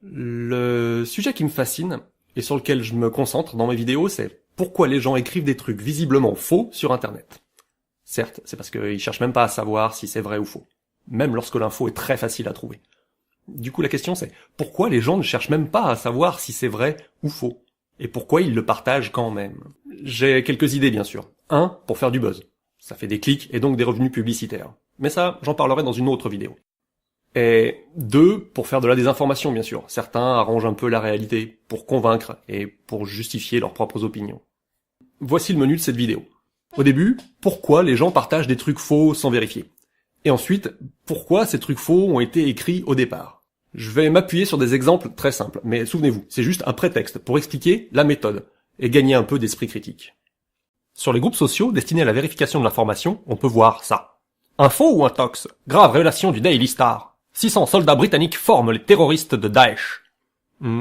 Le sujet qui me fascine, et sur lequel je me concentre dans mes vidéos, c'est pourquoi les gens écrivent des trucs visiblement faux sur Internet. Certes, c'est parce qu'ils cherchent même pas à savoir si c'est vrai ou faux, même lorsque l'info est très facile à trouver. Du coup, la question c'est, pourquoi les gens ne cherchent même pas à savoir si c'est vrai ou faux? Et pourquoi ils le partagent quand même? J'ai quelques idées, bien sûr. 1, pour faire du buzz. Ça fait des clics et donc des revenus publicitaires. Mais ça, j'en parlerai dans une autre vidéo. Et 2, pour faire de la désinformation, bien sûr. Certains arrangent un peu la réalité, pour convaincre et pour justifier leurs propres opinions. Voici le menu de cette vidéo. Au début, pourquoi les gens partagent des trucs faux sans vérifier? Et ensuite, pourquoi ces trucs faux ont été écrits au départ? Je vais m'appuyer sur des exemples très simples, mais souvenez-vous, c'est juste un prétexte pour expliquer la méthode et gagner un peu d'esprit critique. Sur les groupes sociaux destinés à la vérification de l'information, on peut voir ça. Info ou intox? Grave révélation du Daily Star. 600 soldats britanniques forment les terroristes de Daesh.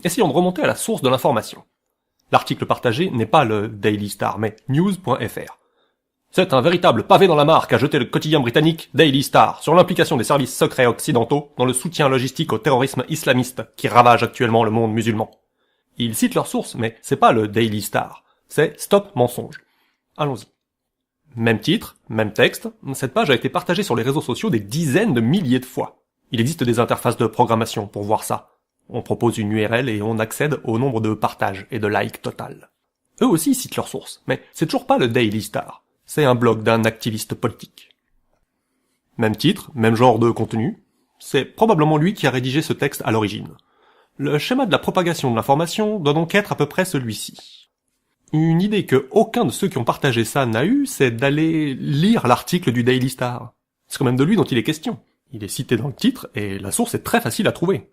Essayons de remonter à la source de l'information. L'article partagé n'est pas le Daily Star, mais news.fr. C'est un véritable pavé dans la mare qu'a jeté le quotidien britannique Daily Star sur l'implication des services secrets occidentaux dans le soutien logistique au terrorisme islamiste qui ravage actuellement le monde musulman. Ils citent leur source, mais c'est pas le Daily Star, c'est Stop Mensonge. Allons-y. Même titre, même texte, cette page a été partagée sur les réseaux sociaux des dizaines de milliers de fois. Il existe des interfaces de programmation pour voir ça. On propose une URL et on accède au nombre de partages et de likes total. Eux aussi citent leur source, mais c'est toujours pas le Daily Star. C'est un blog d'un activiste politique. Même titre, même genre de contenu. C'est probablement lui qui a rédigé ce texte à l'origine. Le schéma de la propagation de l'information doit donc être à peu près celui-ci. Une idée que aucun de ceux qui ont partagé ça n'a eu, c'est d'aller lire l'article du Daily Star. C'est quand même de lui dont il est question. Il est cité dans le titre et la source est très facile à trouver.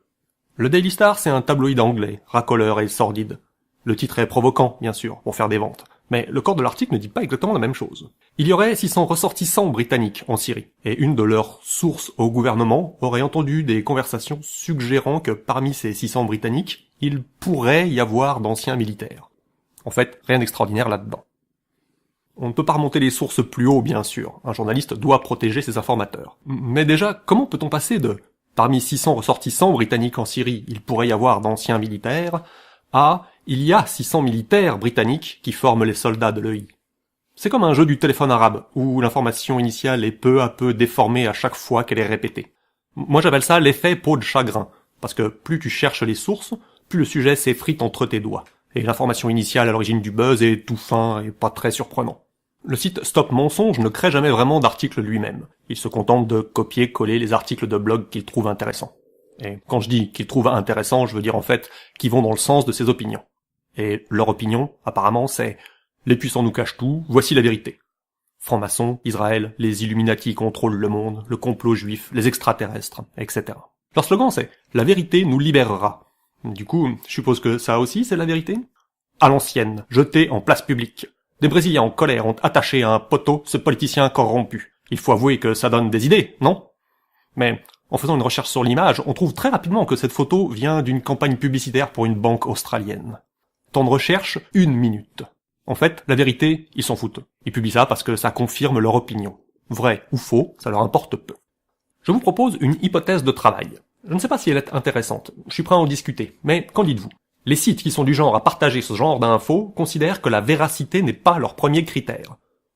Le Daily Star, c'est un tabloïd anglais, racoleur et sordide. Le titre est provoquant, bien sûr, pour faire des ventes. Mais le corps de l'article ne dit pas exactement la même chose. Il y aurait 600 ressortissants britanniques en Syrie, et une de leurs sources au gouvernement aurait entendu des conversations suggérant que parmi ces 600 britanniques, il pourrait y avoir d'anciens militaires. En fait, rien d'extraordinaire là-dedans. On ne peut pas remonter les sources plus haut, bien sûr. Un journaliste doit protéger ses informateurs. Mais déjà, comment peut-on passer de « parmi 600 ressortissants britanniques en Syrie, il pourrait y avoir d'anciens militaires » à « il y a 600 militaires britanniques qui forment les soldats de l'EI ». C'est comme un jeu du téléphone arabe, où l'information initiale est peu à peu déformée à chaque fois qu'elle est répétée. Moi j'appelle ça l'effet peau de chagrin, parce que plus tu cherches les sources, plus le sujet s'effrite entre tes doigts. Et l'information initiale à l'origine du buzz est tout fin et pas très surprenant. Le site Stop Mensonge ne crée jamais vraiment d'articles lui-même. Il se contente de copier-coller les articles de blog qu'il trouve intéressants. Et quand je dis qu'il trouve intéressants, je veux dire en fait qu'ils vont dans le sens de ses opinions. Et leur opinion, apparemment, c'est « les puissants nous cachent tout, voici la vérité ». Francs-maçons, Israël, les Illuminati contrôlent le monde, le complot juif, les extraterrestres, etc. Leur slogan c'est « la vérité nous libérera ». Du coup, je suppose que ça aussi c'est la vérité? À l'ancienne, jeté en place publique. Des Brésiliens en colère ont attaché à un poteau ce politicien corrompu. Il faut avouer que ça donne des idées, non? Mais en faisant une recherche sur l'image, on trouve très rapidement que cette photo vient d'une campagne publicitaire pour une banque australienne. Temps de recherche, 1 minute. En fait, la vérité, ils s'en foutent. Ils publient ça parce que ça confirme leur opinion. Vrai ou faux, ça leur importe peu. Je vous propose une hypothèse de travail. Je ne sais pas si elle est intéressante, je suis prêt à en discuter, mais qu'en dites-vous? Les sites qui sont du genre à partager ce genre d'infos considèrent que la véracité n'est pas leur premier critère.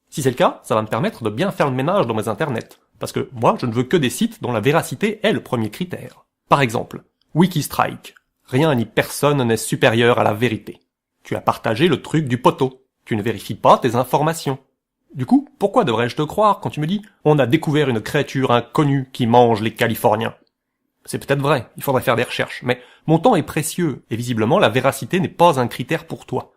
Si c'est le cas, ça va me permettre de bien faire le ménage dans mes internets, parce que moi je ne veux que des sites dont la véracité est le premier critère. Par exemple, Wikistrike. Rien ni personne n'est supérieur à la vérité. Tu as partagé le truc du poteau. Tu ne vérifies pas tes informations. Du coup, pourquoi devrais-je te croire quand tu me dis « on a découvert une créature inconnue qui mange les Californiens ». C'est peut-être vrai, il faudrait faire des recherches, mais mon temps est précieux, et visiblement la véracité n'est pas un critère pour toi.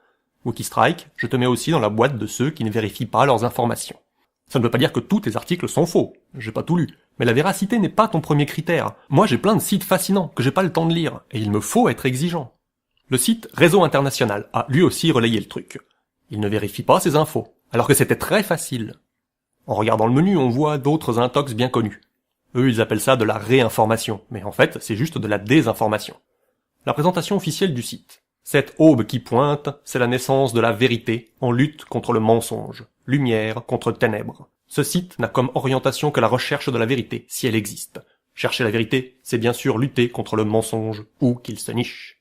Wikistrike, je te mets aussi dans la boîte de ceux qui ne vérifient pas leurs informations. Ça ne veut pas dire que tous tes articles sont faux, j'ai pas tout lu, mais la véracité n'est pas ton premier critère. Moi j'ai plein de sites fascinants que j'ai pas le temps de lire, et il me faut être exigeant. Le site Réseau International a lui aussi relayé le truc. Il ne vérifie pas ses infos, alors que c'était très facile. En regardant le menu, on voit d'autres intox bien connus. Eux, ils appellent ça de la réinformation, mais en fait, c'est juste de la désinformation. La présentation officielle du site. Cette aube qui pointe, c'est la naissance de la vérité en lutte contre le mensonge. Lumière contre ténèbres. Ce site n'a comme orientation que la recherche de la vérité, si elle existe. Chercher la vérité, c'est bien sûr lutter contre le mensonge, où qu'il se niche.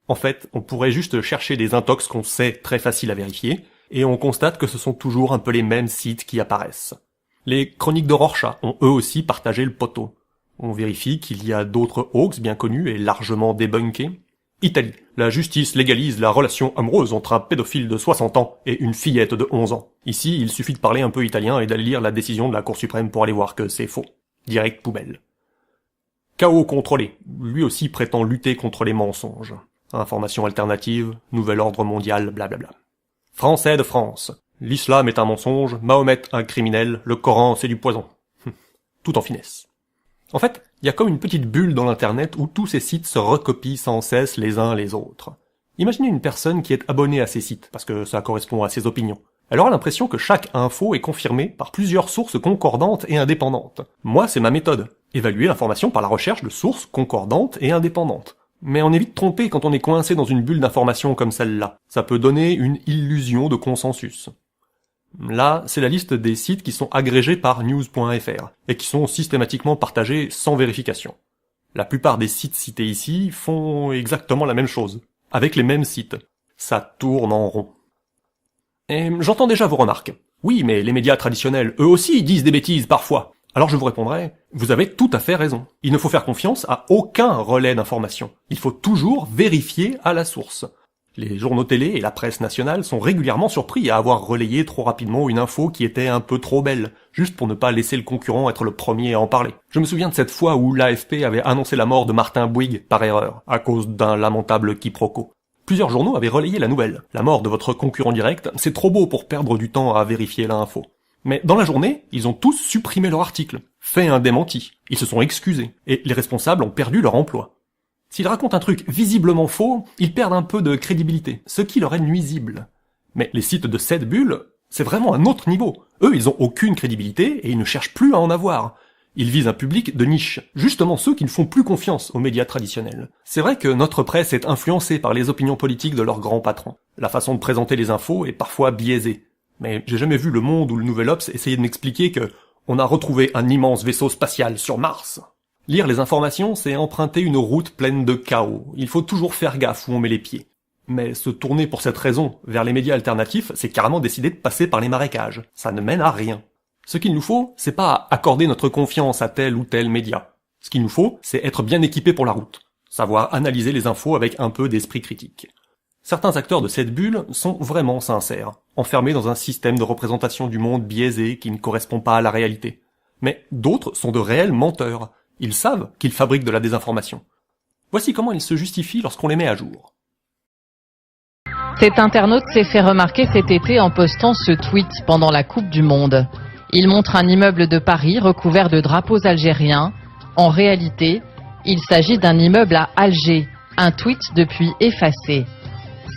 En fait, on pourrait juste chercher des intox qu'on sait très faciles à vérifier, et on constate que ce sont toujours un peu les mêmes sites qui apparaissent. Les chroniques de Rorschach ont eux aussi partagé le poteau. On vérifie qu'il y a d'autres hoax bien connus et largement débunkés. Italie. La justice légalise la relation amoureuse entre un pédophile de 60 ans et une fillette de 11 ans. Ici, il suffit de parler un peu italien et d'aller lire la décision de la Cour suprême pour aller voir que c'est faux. Direct poubelle. Chaos contrôlé. Lui aussi prétend lutter contre les mensonges. Information alternative, nouvel ordre mondial, blablabla. Français de France. L'islam est un mensonge, Mahomet un criminel, le Coran c'est du poison. Tout en finesse. En fait, il y a comme une petite bulle dans l'internet où tous ces sites se recopient sans cesse les uns les autres. Imaginez une personne qui est abonnée à ces sites, parce que ça correspond à ses opinions. Elle aura l'impression que chaque info est confirmée par plusieurs sources concordantes et indépendantes. Moi, c'est ma méthode. Évaluer l'information par la recherche de sources concordantes et indépendantes. Mais on est vite trompé quand on est coincé dans une bulle d'information comme celle-là. Ça peut donner une illusion de consensus. Là, c'est la liste des sites qui sont agrégés par news.fr et qui sont systématiquement partagés sans vérification. La plupart des sites cités ici font exactement la même chose, avec les mêmes sites. Ça tourne en rond. Et j'entends déjà vos remarques. Oui, mais les médias traditionnels, eux aussi, disent des bêtises parfois. Alors je vous répondrai, vous avez tout à fait raison. Il ne faut faire confiance à aucun relais d'information. Il faut toujours vérifier à la source. Les journaux télé et la presse nationale sont régulièrement surpris à avoir relayé trop rapidement une info qui était un peu trop belle, juste pour ne pas laisser le concurrent être le premier à en parler. Je me souviens de cette fois où l'AFP avait annoncé la mort de Martin Bouygues par erreur, à cause d'un lamentable quiproquo. Plusieurs journaux avaient relayé la nouvelle. La mort de votre concurrent direct, c'est trop beau pour perdre du temps à vérifier l'info. Mais dans la journée, ils ont tous supprimé leur article, fait un démenti, ils se sont excusés, et les responsables ont perdu leur emploi. S'ils racontent un truc visiblement faux, ils perdent un peu de crédibilité, ce qui leur est nuisible. Mais les sites de cette bulle, c'est vraiment un autre niveau. Eux, ils ont aucune crédibilité et ils ne cherchent plus à en avoir. Ils visent un public de niche, justement ceux qui ne font plus confiance aux médias traditionnels. C'est vrai que notre presse est influencée par les opinions politiques de leurs grands patrons. La façon de présenter les infos est parfois biaisée. Mais j'ai jamais vu Le Monde ou le Nouvel Obs essayer de m'expliquer que on a retrouvé un immense vaisseau spatial sur Mars. Lire les informations, c'est emprunter une route pleine de chaos. Il faut toujours faire gaffe où on met les pieds. Mais se tourner pour cette raison vers les médias alternatifs, c'est carrément décider de passer par les marécages. Ça ne mène à rien. Ce qu'il nous faut, c'est pas accorder notre confiance à tel ou tel média. Ce qu'il nous faut, c'est être bien équipé pour la route. Savoir analyser les infos avec un peu d'esprit critique. Certains acteurs de cette bulle sont vraiment sincères, enfermés dans un système de représentation du monde biaisé qui ne correspond pas à la réalité. Mais d'autres sont de réels menteurs. Ils savent qu'ils fabriquent de la désinformation. Voici comment ils se justifient lorsqu'on les met à jour. Cet internaute s'est fait remarquer cet été en postant ce tweet pendant la Coupe du Monde. Il montre un immeuble de Paris recouvert de drapeaux algériens. En réalité, il s'agit d'un immeuble à Alger, un tweet depuis effacé.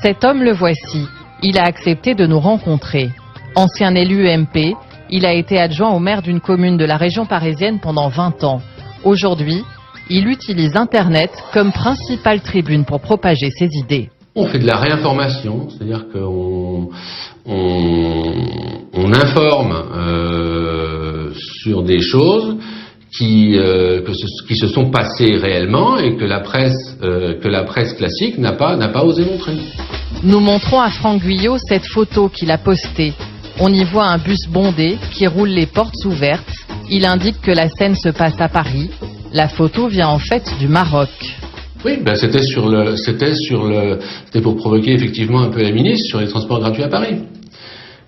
Cet homme le voici, il a accepté de nous rencontrer. Ancien élu UMP, il a été adjoint au maire d'une commune de la région parisienne pendant 20 ans. Aujourd'hui, il utilise Internet comme principale tribune pour propager ses idées. On fait de la réinformation, c'est-à-dire qu'on informe sur des choses qui se sont passées réellement et que la presse classique n'a pas osé montrer. Nous montrons à Franck Guyot cette photo qu'il a postée. On y voit un bus bondé qui roule les portes ouvertes. Il indique que la scène se passe à Paris. La photo vient en fait du Maroc. Oui, c'était pour provoquer effectivement un peu la ministre sur les transports gratuits à Paris.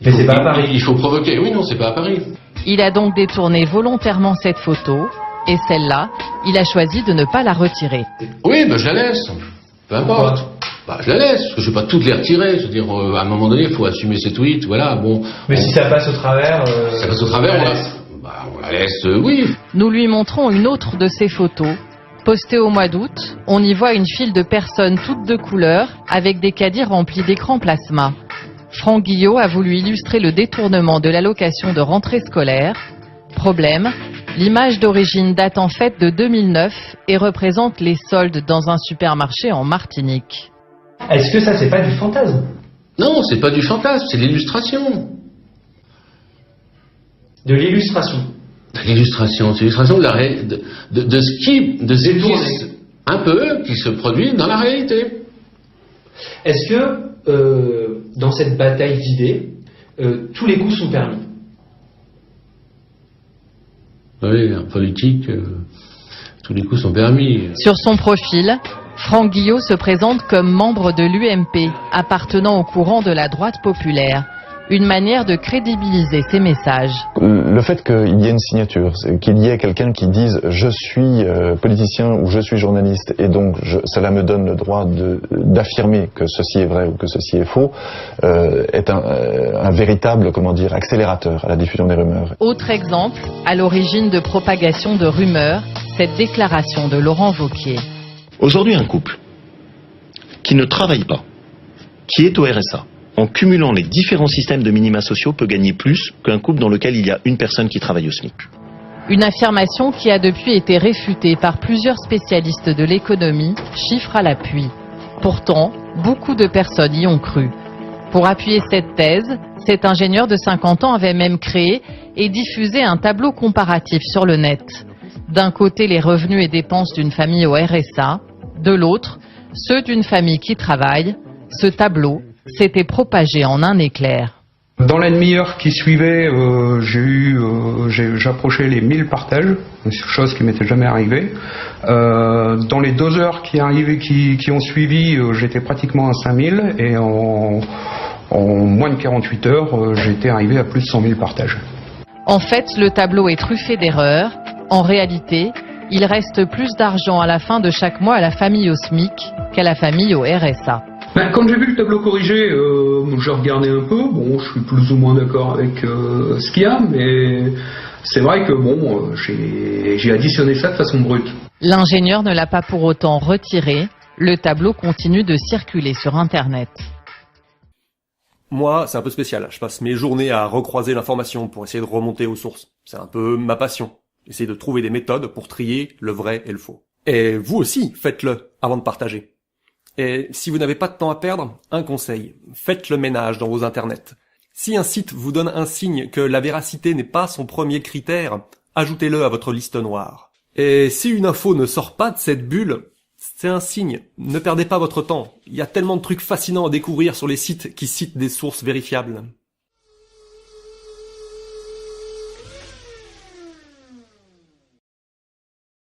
Mais c'est pas à Paris. Il faut provoquer. Oui, non, c'est pas à Paris. Il a donc détourné volontairement cette photo et celle-là, il a choisi de ne pas la retirer. Oui, je la laisse. Peu importe. Je la laisse, parce que je vais pas toutes les retirer. Je veux dire, à un moment donné, il faut assumer ses tweets. Voilà, bon. Mais si ça passe au travers. Ça passe au travers, on la laisse, oui. Nous lui montrons une autre de ces photos. Postée au mois d'août, on y voit une file de personnes toutes de couleur avec des caddies remplis d'écrans plasma. Franck Guyot a voulu illustrer le détournement de l'allocation de rentrée scolaire. Problème, l'image d'origine date en fait de 2009 et représente les soldes dans un supermarché en Martinique. Est-ce que ça, c'est pas du fantasme? Non, c'est pas du fantasme, c'est de l'illustration. De l'illustration. L'illustration, c'est l'illustration de ce qui se produit dans la réalité. Est-ce que dans cette bataille d'idées, tous les coups sont permis? Oui, en politique, tous les coups sont permis. Sur son profil, Franck Guillot se présente comme membre de l'UMP, appartenant au courant de la droite populaire. Une manière de crédibiliser ses messages. Le fait qu'il y ait une signature, qu'il y ait quelqu'un qui dise « je suis politicien » ou « je suis journaliste » et donc cela me donne le droit d'affirmer que ceci est vrai ou que ceci est faux, est un véritable, accélérateur à la diffusion des rumeurs. Autre exemple, à l'origine de propagation de rumeurs, cette déclaration de Laurent Wauquiez. Aujourd'hui, un couple qui ne travaille pas, qui est au RSA, en cumulant les différents systèmes de minima sociaux, peut gagner plus qu'un couple dans lequel il y a une personne qui travaille au SMIC. Une affirmation qui a depuis été réfutée par plusieurs spécialistes de l'économie, chiffres à l'appui. Pourtant, beaucoup de personnes y ont cru. Pour appuyer cette thèse, cet ingénieur de 50 ans avait même créé et diffusé un tableau comparatif sur le net. D'un côté, les revenus et dépenses d'une famille au RSA, de l'autre, ceux d'une famille qui travaille. Ce tableau s'était propagé en un éclair. Dans la demi-heure qui suivait, j'approchais les 1000 partages, chose qui m'était jamais arrivée. Dans les 2 heures qui ont suivi, j'étais pratiquement à 5000 et en moins de 48 heures, j'étais arrivé à plus de 100 000 partages. En fait, le tableau est truffé d'erreurs. En réalité, il reste plus d'argent à la fin de chaque mois à la famille au SMIC qu'à la famille au RSA. Quand j'ai vu le tableau corrigé, j'ai regardé un peu. Bon, je suis plus ou moins d'accord avec ce qu'il y a, mais c'est vrai que j'ai additionné ça de façon brute. L'ingénieur ne l'a pas pour autant retiré. Le tableau continue de circuler sur Internet. Moi, c'est un peu spécial. Je passe mes journées à recroiser l'information pour essayer de remonter aux sources. C'est un peu ma passion. Essayer de trouver des méthodes pour trier le vrai et le faux. Et vous aussi, faites-le avant de partager. Et si vous n'avez pas de temps à perdre, un conseil, faites le ménage dans vos internets. Si un site vous donne un signe que la véracité n'est pas son premier critère, ajoutez-le à votre liste noire. Et si une info ne sort pas de cette bulle, c'est un signe. Ne perdez pas votre temps. Il y a tellement de trucs fascinants à découvrir sur les sites qui citent des sources vérifiables.